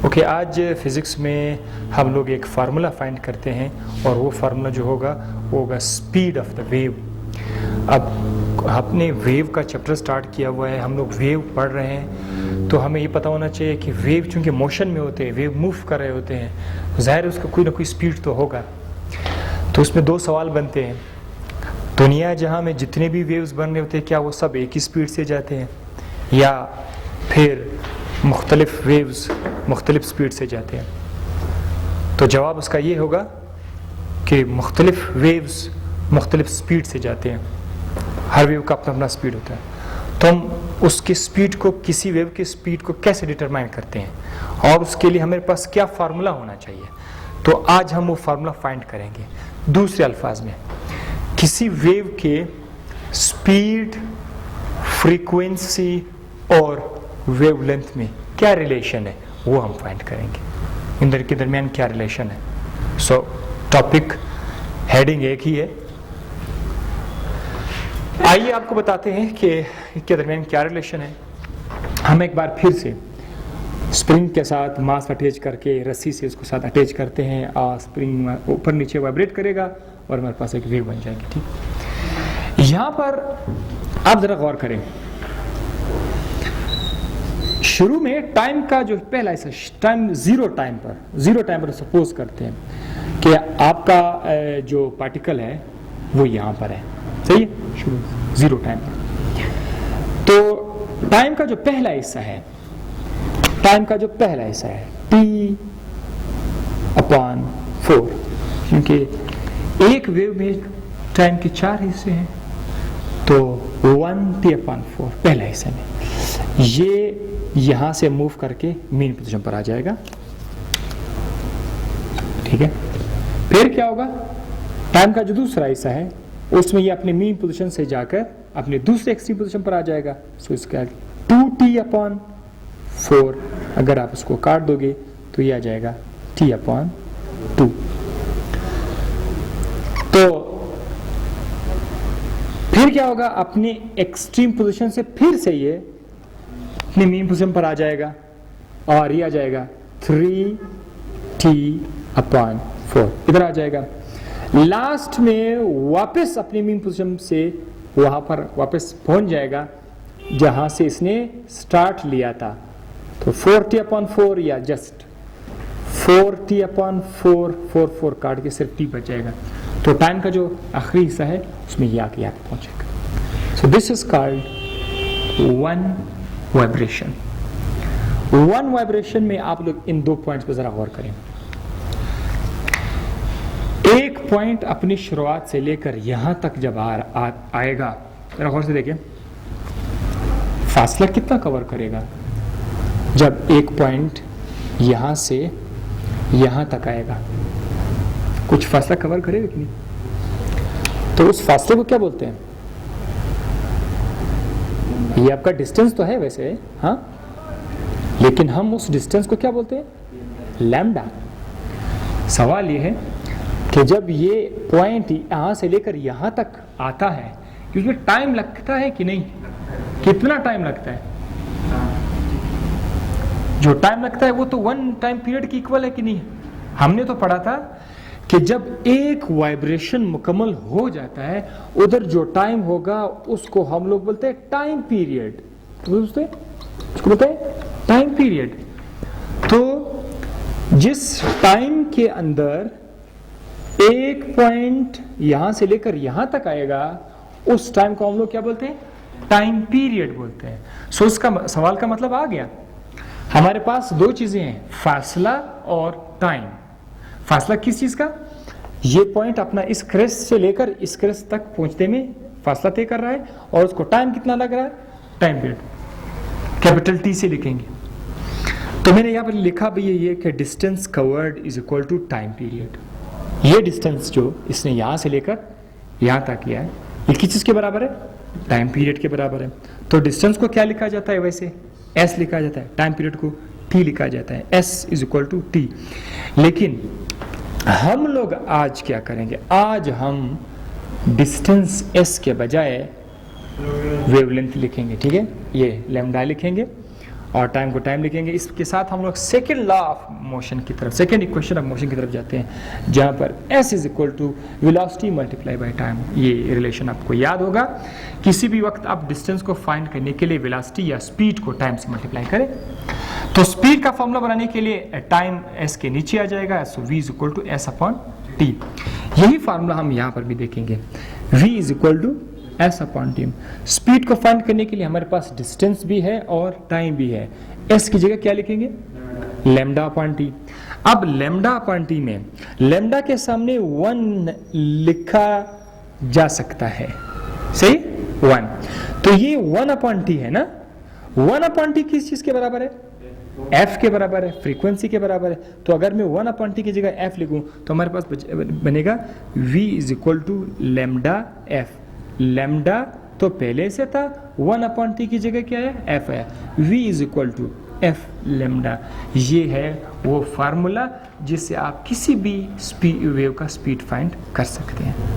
Okay, आज physics में हम लोग एक फार्मूला फाइंड करते हैं और वो फार्मूला जो होगा वो होगा स्पीड ऑफ द वेव। अब आपने वेव का चैप्टर स्टार्ट किया हुआ है, हम लोग वेव पढ़ रहे हैं, तो हमें ये पता होना चाहिए कि वेव चूँकि मोशन में होते हैं, वेव मूव कर रहे होते हैं, तो ज़ाहिर है उसका कोई ना कोई स्पीड तो होगा। तो उसमें दो सवाल बनते हैं, दुनिया जहाँ में जितने भी वेव्स बन रहे होते हैं क्या वो सब एक ही स्पीड से जाते हैं या फिर मुख्तलिफ वेव्स मुख्तलिफ स्पीड से जाते हैं? तो जवाब उसका ये होगा कि मुख्तलिफ वेव्स मुख्तलिफ स्पीड से जाते हैं। हर वेव का अपना अपना स्पीड होता है। तो हम उसकी स्पीड को, किसी वेव की स्पीड को कैसे डिटरमाइन करते हैं और उसके लिए हमारे पास क्या फार्मूला होना चाहिए, तो आज हम वो फार्मूला फाइंड करेंगे। दूसरे अल्फाज में, किसी वेव के स्पीड, फ्रीक्वेंसी और वेवलेंथ में क्या रिलेशन है वो हम फाइंड करेंगे, इनके दरमियान क्या रिलेशन है। सो टॉपिक हेडिंग एक ही है। आइए आपको बताते हैं कि इनके दरमियान क्या रिलेशन है। हम एक बार फिर से स्प्रिंग के साथ मास अटैच करके रस्सी से उसको साथ अटैच करते हैं और स्प्रिंग ऊपर नीचे वाइब्रेट करेगा और हमारे पास एक वेव बन जाएगी। ठीक, यहाँ पर आप जरा गौर करें, शुरू में टाइम का जो पहला हिस्सा, टाइम जीरो टाइम पर सपोज करते हैं कि आपका जो पार्टिकल है वो यहाँ पर है, सही है, शुरू जीरो टाइम पर। तो टाइम का जो पहला हिस्सा है, t/4, क्योंकि एक वेव में टाइम के 4 हिस्से हैं, तो 1t/4 पहला हिस्सा में ये यहां से मूव करके मीन पोजीशन पर आ जाएगा। ठीक है, फिर क्या होगा, टाइम का जो दूसरा हिस्सा है उसमें ये अपने मीन पोजीशन से जाकर अपने दूसरे एक्सट्रीम पोजीशन पर आ जाएगा। सो इसका 2t/4, अगर आप उसको काट दोगे तो ये आ जाएगा t/2। तो फिर क्या होगा, अपने एक्सट्रीम पोजीशन से फिर से ये अपने मीन पोजीशन पर आ जाएगा और ये आ जाएगा 3t/4, इधर आ जाएगा। लास्ट में वापस अपने मीन पोजीशन से वहां पर वापस पहुंच जाएगा जहां से इसने स्टार्ट लिया था। तो 4t/4 या जस्ट 4t/4 काट के सिर्फ t बच जाएगा। तो टाइम का जो आखिरी हिस्सा है उसमें ये आके यहाँ पहुंचेगा। So this is called one vibration. One vibration में आप लोग इन दो पॉइंट्स पर जरा गौर करें। एक पॉइंट अपनी शुरुआत से लेकर यहां तक जब आएगा, जरा गौर से देखें, फासला कितना कवर करेगा। जब एक पॉइंट यहां से यहां तक आएगा, कुछ फासला कवर करेगा कि नहीं? तो उस फासले को क्या बोलते हैं? ये आपका डिस्टेंस तो है वैसे, हाँ, लेकिन हम उस डिस्टेंस को क्या बोलते हैं? लैम्डा। सवाल ये है कि जब ये पॉइंट यहां से लेकर यहां तक आता है, उसमें टाइम लगता है कि नहीं? कितना टाइम लगता है? जो टाइम लगता है वो तो वन टाइम पीरियड की इक्वल है कि नहीं? हमने तो पढ़ा था कि जब एक वाइब्रेशन मुकम्मल हो जाता है, उधर जो टाइम होगा उसको हम लोग बोलते हैं टाइम पीरियड। तो उसको बोलते हैं टाइम पीरियड। तो जिस टाइम के अंदर एक पॉइंट यहां से लेकर यहां तक आएगा, उस टाइम को हम लोग क्या बोलते हैं? टाइम पीरियड बोलते हैं। सो इसका सवाल का मतलब आ गया। हमारे पास दो चीजें हैं, फासला और टाइम। फासला किस चीज का? ये पॉइंट अपना इस क्रेस्ट से लेकर इस क्रेस्ट तक पहुंचने में फासला तय कर रहा है, और उसको टाइम कितना लग रहा है? टाइम पीरियड, कैपिटल टी से लिखेंगे। तो मैंने यहाँ पर लिखा भी ये कि distance covered is equal to time period. ये डिस्टेंस जो इसने यहाँ से लेकर यहाँ तक किया है, ये किस चीज के बराबर है? टाइम पीरियड के बराबर है। तो डिस्टेंस को क्या लिखा जाता है वैसे? s लिखा जाता है, टाइम पीरियड को t लिखा जाता है, s is equal to t। लेकिन हम लोग आज क्या करेंगे? आज हम डिस्टेंस s के बजाय वेवलेंथ लिखेंगे। ठीक है, ये लैम्डा लिखेंगे और टाइम को टाइम लिखेंगे। इसके साथ हम लोग सेकेंड लॉ ऑफ मोशन की तरफ, सेकेंड इक्वेशन ऑफ मोशन की तरफ जाते हैं, जहाँ पर s is equal to velocity multiply by time. ये रिलेशन आपको याद होगा। किसी भी वक्त आप डिस्टेंस को फाइंड करने के लिए वेलोसिटी या स्पीड को टाइम से मल्टीप्लाई करें। तो स्पीड का फॉर्मूला बनाने के लिए टाइम s के नीचे आ जाएगा, so v is equal to s upon t। यही फार्मूला हम यहाँ पर भी देखेंगे, v is equal to s upon t. Speed को फाइंड करने के लिए हमारे पास डिस्टेंस भी है और टाइम भी है। s की जगह क्या लिखेंगे, लैम्डा अपॉन टी। अब लैम्डा अपॉन टी में लैम्डा के सामने 1 लिखा जा सकता है, सही, 1। तो ये 1 अपॉन टी है ना, 1 अपॉन टी किस चीज के बराबर है, f के बराबर है, फ्रीक्वेंसी के बराबर है। तो अगर मैं 1 अपॉन टी की जगह f लिखूं तो हमारे पास बनेगा v is equal to lambda f। Lambda तो पहले से था, 1 अपॉन टी की जगह क्या है, f है, v is equal to f lambda. ये है वो फार्मूला जिससे आप किसी भी वेव का स्पीड फाइंड कर सकते हैं।